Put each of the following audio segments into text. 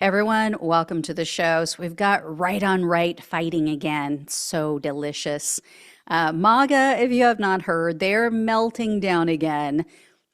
Everyone, welcome to the show. So we've got right on right fighting again. So delicious. MAGA, if you have not heard, they're melting down again.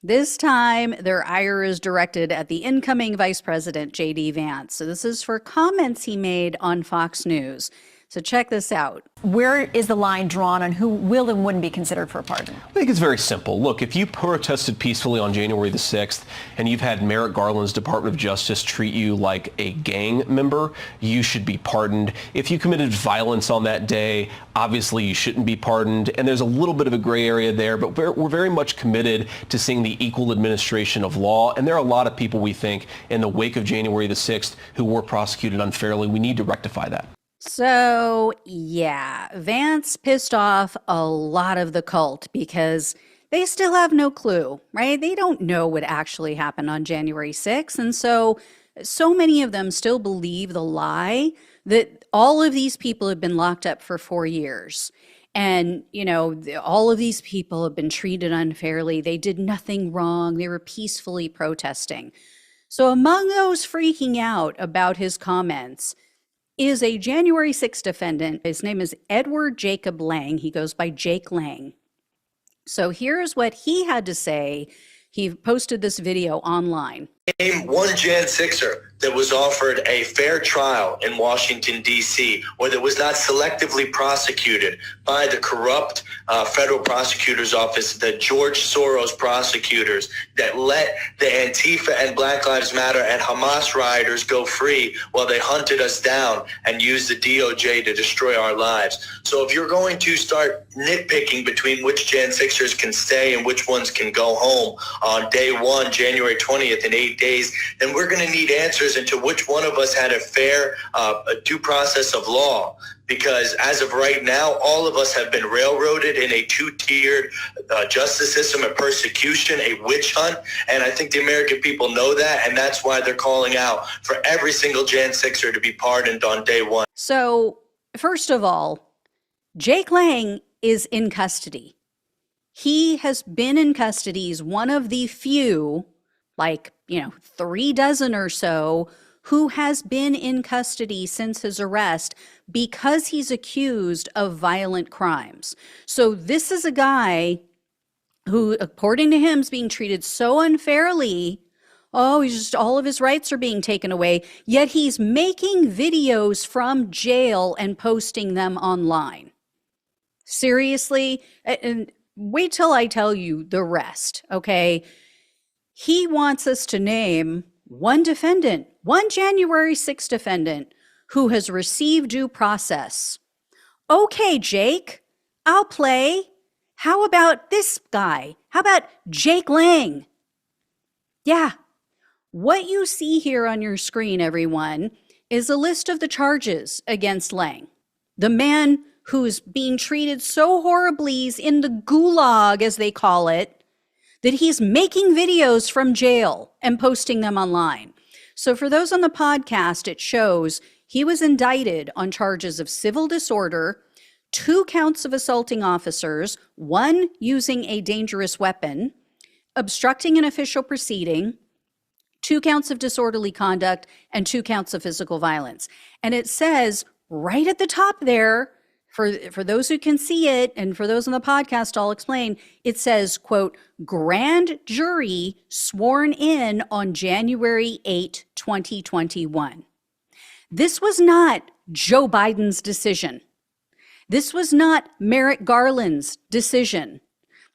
This time, their ire is directed at the incoming Vice President, J.D. Vance. So this is for comments he made on Fox News. So check this out. Where is the line drawn on who will and wouldn't be considered for a pardon? I think it's very simple. Look, if you protested peacefully on January the 6th and you've had Merrick Garland's Department of Justice treat you like a gang member, you should be pardoned. If you committed violence on that day, obviously you shouldn't be pardoned. And there's a little bit of a gray area there, but we're very much committed to seeing the equal administration of law. And there are a lot of people, we think, in the wake of January the 6th who were prosecuted unfairly. We need to rectify that. So, yeah, Vance pissed off a lot of the cult because they still have no clue, right? They don't know what actually happened on January 6th. And so many of them still believe the lie that all of these people have been locked up for 4 years. And, all of these people have been treated unfairly. They did nothing wrong. They were peacefully protesting. So among those freaking out about his comments is a January 6th defendant. His name is Edward Jacob Lang. He goes by Jake Lang. So here's what he had to say. He posted this video online. Name one Jan 6er that was offered a fair trial in Washington, D.C., or that was not selectively prosecuted by the corrupt federal prosecutor's office, the George Soros prosecutors that let the Antifa and Black Lives Matter and Hamas rioters go free while they hunted us down and used the DOJ to destroy our lives. So if you're going to start nitpicking between which Jan 6ers can stay and which ones can go home on day one, January 20th, in 8 days, then we're going to need answers into which one of us had a fair due process of law. Because as of right now, all of us have been railroaded in a two-tiered justice system of persecution, a witch hunt. And I think the American people know that. And that's why they're calling out for every single Jan 6er to be pardoned on day one. So first of all, Jake Lang is in custody. He has been in custody. He's one of the few, 3 dozen or so, who has been in custody since his arrest because he's accused of violent crimes. So this is a guy who, according to him, is being treated so unfairly. Oh, all of his rights are being taken away, yet he's making videos from jail and posting them online. Seriously? And wait till I tell you the rest, okay? He wants us to name one defendant, one January 6th defendant who has received due process. Okay, Jake, I'll play. How about this guy? How about Jake Lang? Yeah, what you see here on your screen, everyone, is a list of the charges against Lang. The man who's being treated so horribly, he's in the gulag, as they call it, that he's making videos from jail and posting them online. So for those on the podcast, it shows he was indicted on charges of civil disorder, 2 counts of assaulting officers, 1 using a dangerous weapon, obstructing an official proceeding, 2 counts of disorderly conduct, and 2 counts of physical violence. And it says right at the top there, for those who can see it, and for those on the podcast, I'll explain, it says, quote, grand jury sworn in on January 8, 2021. This was not Joe Biden's decision. This was not Merrick Garland's decision.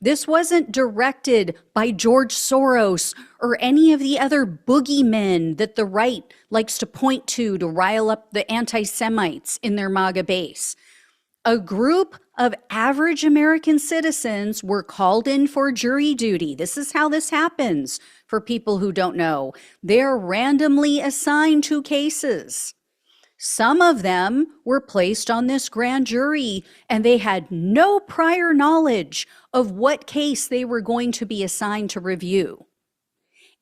This wasn't directed by George Soros or any of the other boogeymen that the right likes to point to rile up the anti-Semites in their MAGA base. A group of average American citizens were called in for jury duty. This is how this happens for people who don't know. They're randomly assigned to cases. Some of them were placed on this grand jury, and they had no prior knowledge of what case they were going to be assigned to review.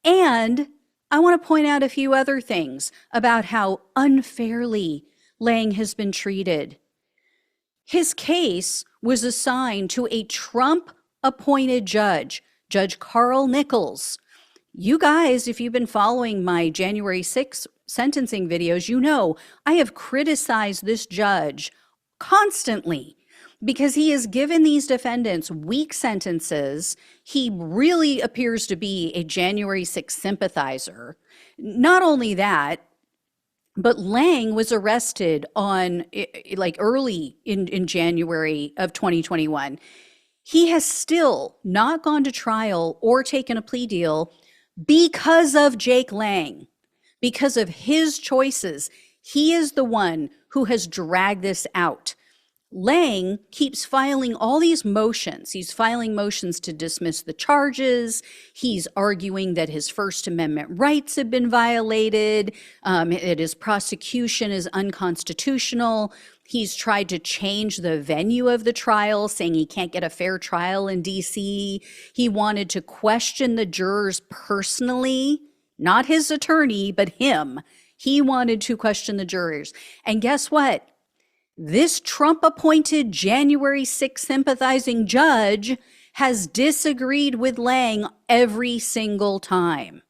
And I want to point out a few other things about how unfairly Lang has been treated. His case was assigned to a Trump-appointed judge, Judge Carl Nichols. You guys, if you've been following my January 6th sentencing videos, you know I have criticized this judge constantly because he has given these defendants weak sentences. He really appears to be a January 6th sympathizer. Not only that, but Lang was arrested on like early in January of 2021. He has still not gone to trial or taken a plea deal because of Jake Lang, because of his choices. He is the one who has dragged this out. Lang keeps filing all these motions. He's filing motions to dismiss the charges. He's arguing that his First Amendment rights have been violated, that his prosecution is unconstitutional. He's tried to change the venue of the trial, saying he can't get a fair trial in D.C. He wanted to question the jurors personally, not his attorney, but him. He wanted to question the jurors. And guess what? This Trump-appointed January 6th sympathizing judge has disagreed with Lang every single time.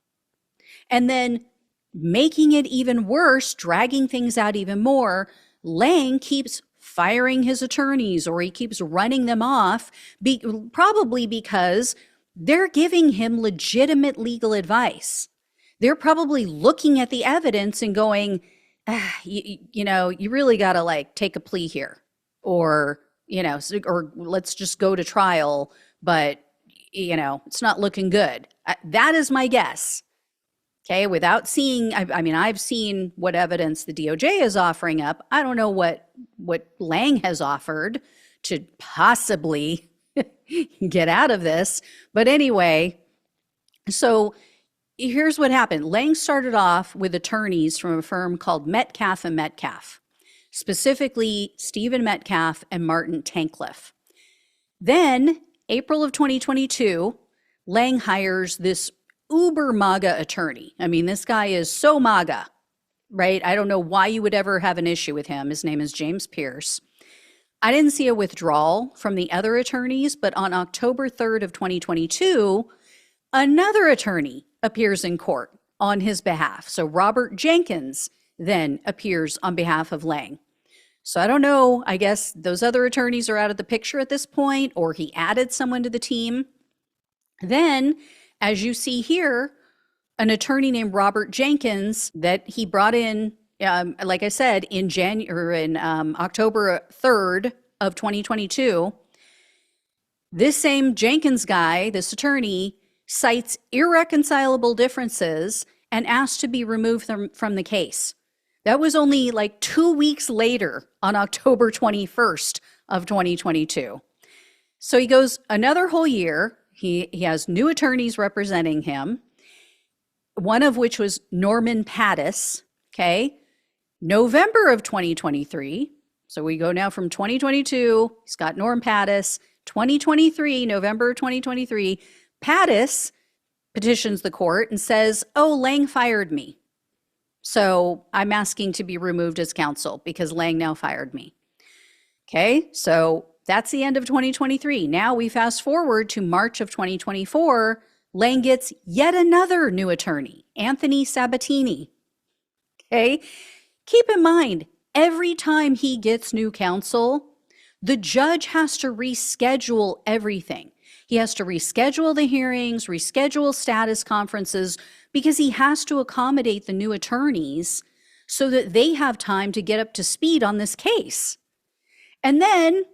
And then making it even worse, dragging things out even more, Lang keeps firing his attorneys, or he keeps running them off, probably because they're giving him legitimate legal advice. They're probably looking at the evidence and going, you know, you really got to like take a plea here, or, you know, or let's just go to trial, but, you know, it's not looking good. That is my guess. Okay, without seeing, I mean, I've seen what evidence the DOJ is offering up. I don't know what Lang has offered to possibly get out of this. But anyway, so here's what happened. Lang started off with attorneys from a firm called Metcalf and Metcalf, specifically Stephen Metcalf and Martin Tankleff. Then, April of 2022, Lang hires this uber MAGA attorney. I mean, this guy is so MAGA, right? I don't know why you would ever have an issue with him. His name is James Pierce. I didn't see a withdrawal from the other attorneys, but on October 3rd of 2022, another attorney appears in court on his behalf. So Robert Jenkins then appears on behalf of Lang. So I don't know, I guess those other attorneys are out of the picture at this point, or he added someone to the team. Then, as you see here, an attorney named Robert Jenkins that he brought in, like I said, in October 3rd of 2022, this same Jenkins guy, this attorney, cites irreconcilable differences and asked to be removed from the case. That was only like 2 weeks later, on October 21st of 2022. So he goes another whole year. He has new attorneys representing him, one of which was Norman Pattis, okay? November of 2023, so we go now from 2022, he's got Norm Pattis, 2023, November 2023, Pattis petitions the court and says, oh, Lang fired me. So I'm asking to be removed as counsel because Lang now fired me. Okay, so that's the end of 2023. Now we fast forward to March of 2024. Lang gets yet another new attorney, Anthony Sabatini. Okay, keep in mind, every time he gets new counsel, the judge has to reschedule everything. He has to reschedule the hearings, reschedule status conferences, because he has to accommodate the new attorneys so that they have time to get up to speed on this case. And then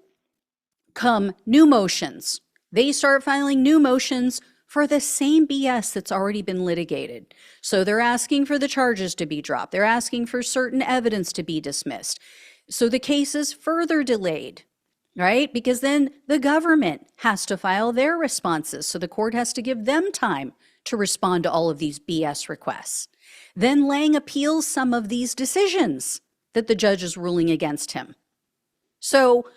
come new motions. They start filing new motions for the same BS that's already been litigated. So they're asking for the charges to be dropped. They're asking for certain evidence to be dismissed. So the case is further delayed, right? Because then the government has to file their responses. So the court has to give them time to respond to all of these BS requests. Then Lang appeals some of these decisions that the judge is ruling against him. So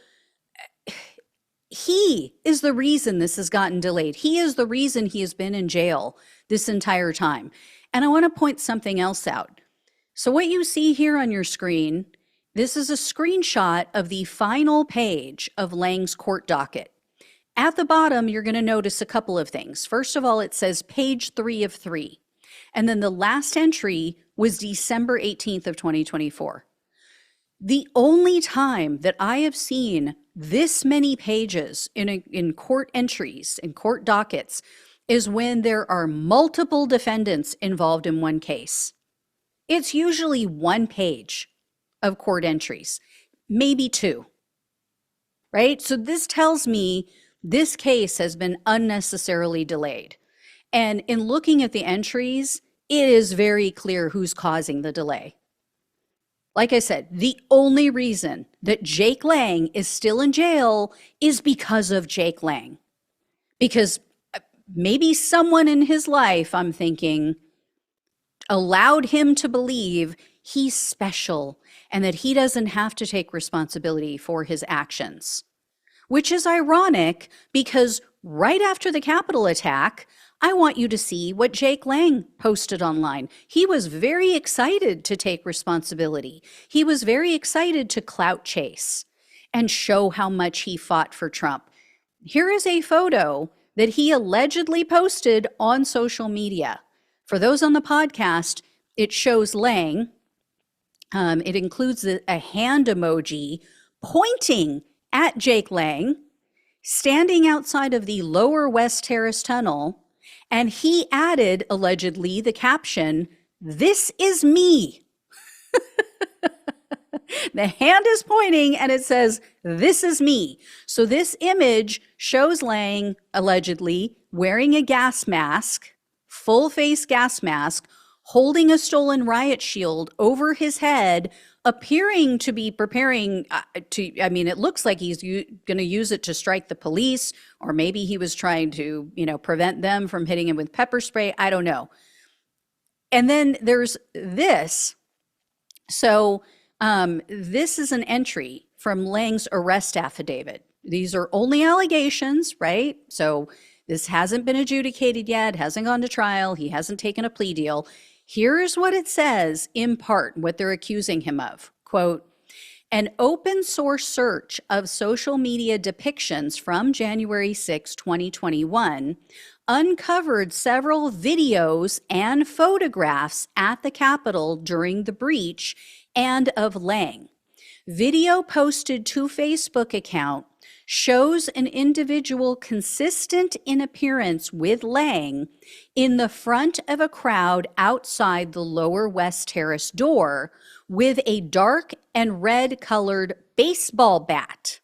he is the reason this has gotten delayed. He is the reason he has been in jail this entire time. And I want to point something else out. So what you see here on your screen, this is a screenshot of the final page of Lang's court docket. At the bottom, you're going to notice a couple of things. First of all, it says page 3 of 3. And then the last entry was December 18th of 2024. The only time that I have seen this many pages in court entries, in court dockets, is when there are multiple defendants involved in one case. It's usually 1 page of court entries, maybe 2, right? So this tells me this case has been unnecessarily delayed. And in looking at the entries, it is very clear who's causing the delay. Like I said, the only reason that Jake Lang is still in jail is because of Jake Lang. Because maybe someone in his life, I'm thinking, allowed him to believe he's special and that he doesn't have to take responsibility for his actions. Which is ironic because right after the Capitol attack, I want you to see what Jake Lang posted online. He was very excited to take responsibility. He was very excited to clout chase and show how much he fought for Trump. Here is a photo that he allegedly posted on social media. For those on the podcast, it shows Lang. It includes a hand emoji pointing at Jake Lang, standing outside of the Lower West Terrace Tunnel, and he added, allegedly, the caption, "This is me." The hand is pointing and it says, "This is me." So this image shows Lang, allegedly, wearing a gas mask, full face gas mask, holding a stolen riot shield over his head, appearing to be preparing it looks like he's going to use it to strike the police, or maybe he was trying to, prevent them from hitting him with pepper spray. I don't know. And then there's this. So this is an entry from Lang's arrest affidavit. These are only allegations, right? So this hasn't been adjudicated yet, hasn't gone to trial. He hasn't taken a plea deal. Here's what it says, in part, what they're accusing him of. Quote, "An open source search of social media depictions from January 6, 2021 uncovered several videos and photographs at the Capitol during the breach and of Lang. Video posted to Facebook account shows an individual consistent in appearance with Lang in the front of a crowd outside the Lower West Terrace door with a dark and red colored baseball bat.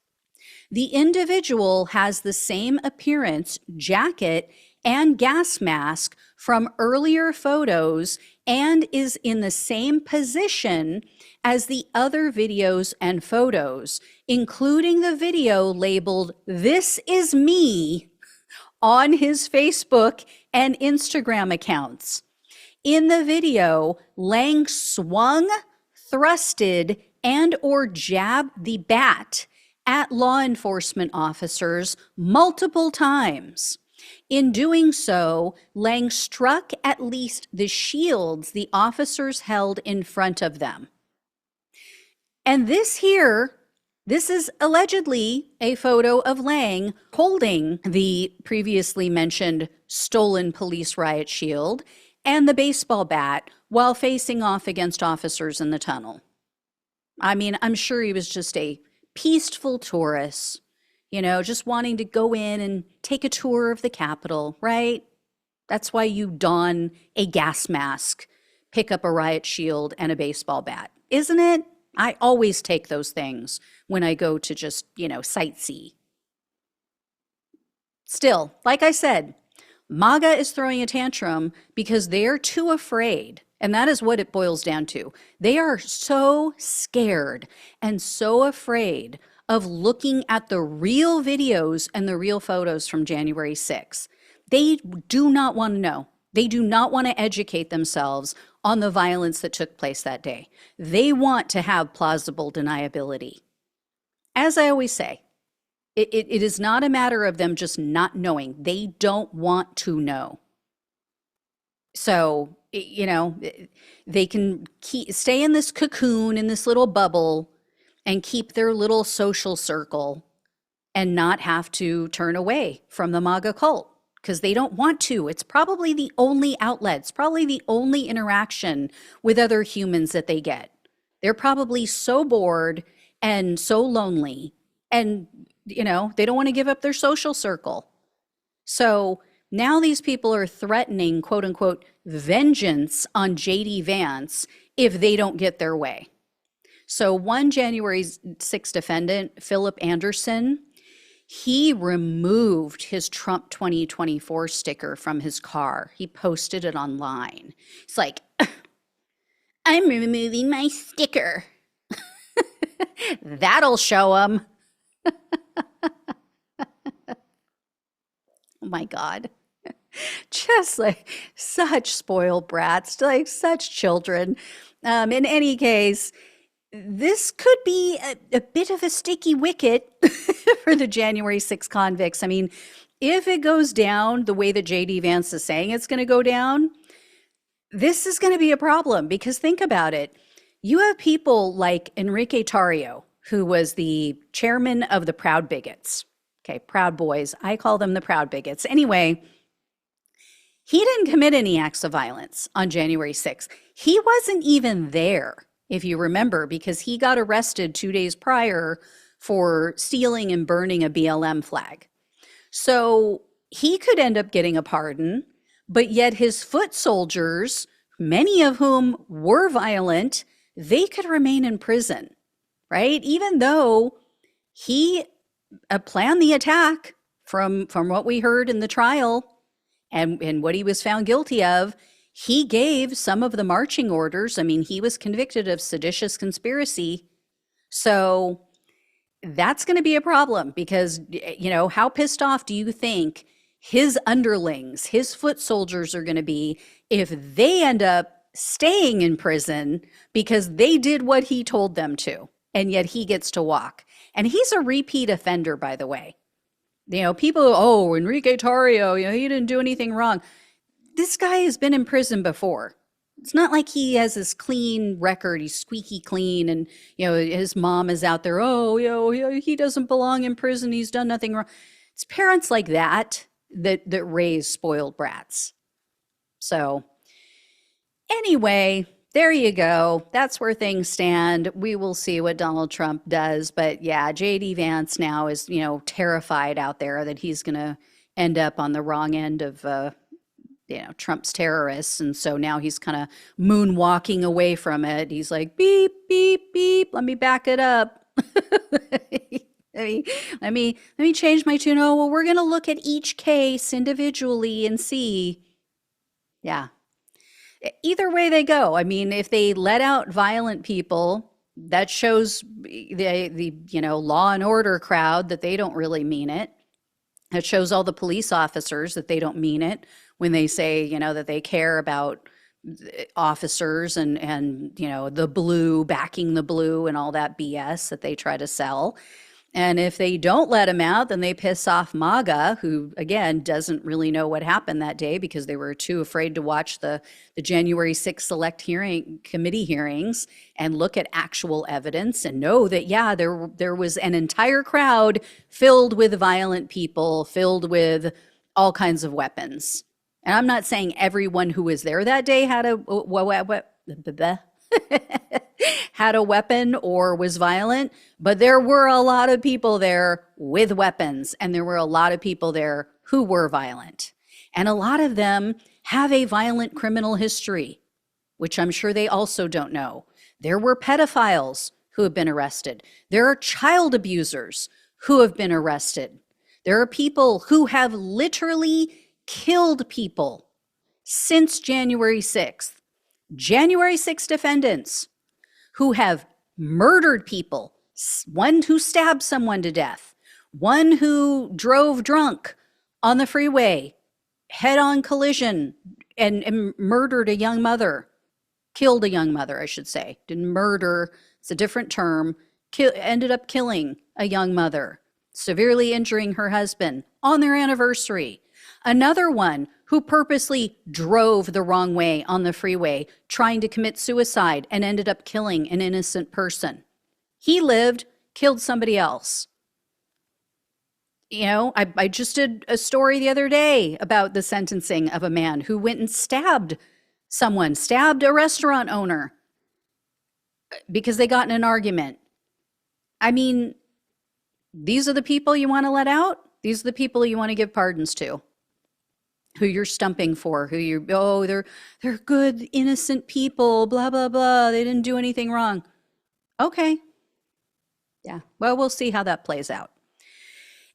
The individual has the same appearance, jacket, and gas mask from earlier photos and is in the same position as the other videos and photos, including the video labeled 'This is me' on his Facebook and Instagram accounts. In the video, Lang swung, thrusted, and or jabbed the bat at law enforcement officers multiple times. In doing so, Lang struck at least the shields the officers held in front of them." And this is allegedly a photo of Lang holding the previously mentioned stolen police riot shield and the baseball bat while facing off against officers in the tunnel. I mean, I'm sure he was just a peaceful tourist, just wanting to go in and take a tour of the Capitol, right? That's why you don a gas mask, pick up a riot shield and a baseball bat, isn't it? I always take those things when I go to just, sightsee. Still, like I said, MAGA is throwing a tantrum because they're too afraid. And that is what it boils down to. They are so scared and so afraid of looking at the real videos and the real photos from January 6th. They do not want to know. They do not want to educate themselves on the violence that took place that day. They want to have plausible deniability. As I always say, it is not a matter of them just not knowing. They don't want to know. So, they can stay in this cocoon, in this little bubble, and keep their little social circle and not have to turn away from the MAGA cult because they don't want to. It's probably the only outlet. It's probably the only interaction with other humans that they get. They're probably so bored and so lonely, and they don't want to give up their social circle. So now these people are threatening, quote unquote, vengeance on JD Vance if they don't get their way. So one January 6th defendant, Philip Anderson, he removed his Trump 2024 sticker from his car. He posted it online. It's like, I'm removing my sticker. That'll show them. Oh my God. Just like such spoiled brats, like such children. In any case, this could be a bit of a sticky wicket for the January 6 convicts. I mean, if it goes down the way that JD Vance is saying it's going to go down, this is going to be a problem because think about it. You have people like Enrique Tarrio, who was the chairman of the Proud Bigots. Okay, Proud Boys. I call them the Proud Bigots. Anyway, he didn't commit any acts of violence on January 6th. He wasn't even there, if you remember, because he got arrested 2 days prior for stealing and burning a BLM flag. So he could end up getting a pardon, but yet his foot soldiers, many of whom were violent, they could remain in prison, right? Even though he planned the attack from what we heard in the trial and what he was found guilty of, he gave some of the marching orders. I mean, he was convicted of seditious conspiracy. So that's going to be a problem because, how pissed off do you think his underlings, his foot soldiers are going to be if they end up staying in prison because they did what he told them to, and yet he gets to walk. And he's a repeat offender, by the way. People, Enrique Tarrio, he didn't do anything wrong. This guy has been in prison before. It's not like he has this clean record. He's squeaky clean. And, his mom is out there. He doesn't belong in prison. He's done nothing wrong. It's parents like that raise spoiled brats. So anyway, there you go. That's where things stand. We will see what Donald Trump does. But yeah, JD Vance now is, terrified out there that he's going to end up on the wrong end of, Trump's terrorists. And so now he's kind of moonwalking away from it. He's like, beep, beep, beep. Let me back it up. Let me change my tune. Oh, well, we're going to look at each case individually and see. Yeah. Either way they go. I mean, if they let out violent people, that shows the law and order crowd that they don't really mean it. It shows all the police officers that they don't mean it when they say, that they care about officers and the blue, backing the blue and all that BS that they try to sell. And if they don't let him out, then they piss off MAGA, who, again, doesn't really know what happened that day because they were too afraid to watch the January 6th select committee hearings and look at actual evidence and know that, yeah, there was an entire crowd filled with violent people, filled with all kinds of weapons. And I'm not saying everyone who was there that day had had a weapon or was violent, but there were a lot of people there with weapons, and there were a lot of people there who were violent. And a lot of them have a violent criminal history, which I'm sure they also don't know. There were pedophiles who have been arrested. There are child abusers who have been arrested. There are people who have literally killed people since January 6th. January 6 defendants who have murdered people, one who stabbed someone to death, one who drove drunk on the freeway, head-on collision, and murdered a young mother, killed a young mother, I should say. Didn't murder, it's a different term, ended up killing a young mother, severely injuring her husband on their anniversary. Another one who purposely drove the wrong way on the freeway, trying to commit suicide and ended up killing an innocent person. He lived, killed somebody else. You know, I just did a story the other day about the sentencing of a man who went and stabbed a restaurant owner because they got in an argument. I mean, these are the people you want to let out? These are the people you want to give pardons to, who you're stumping for, they're good, innocent people, blah, blah, blah. They didn't do anything wrong. Okay. Yeah. Well, we'll see how that plays out.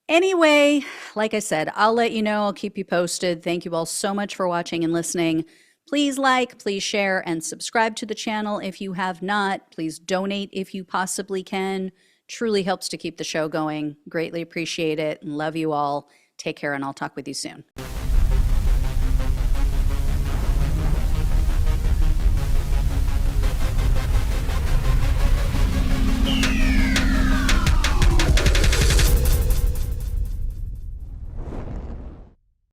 Anyway, like I said, I'll let you know. I'll keep you posted. Thank you all so much for watching and listening. Please like, please share, and subscribe to the channel if you have not. Please donate if you possibly can. Truly helps to keep the show going. Greatly appreciate it and love you all. Take care, and I'll talk with you soon.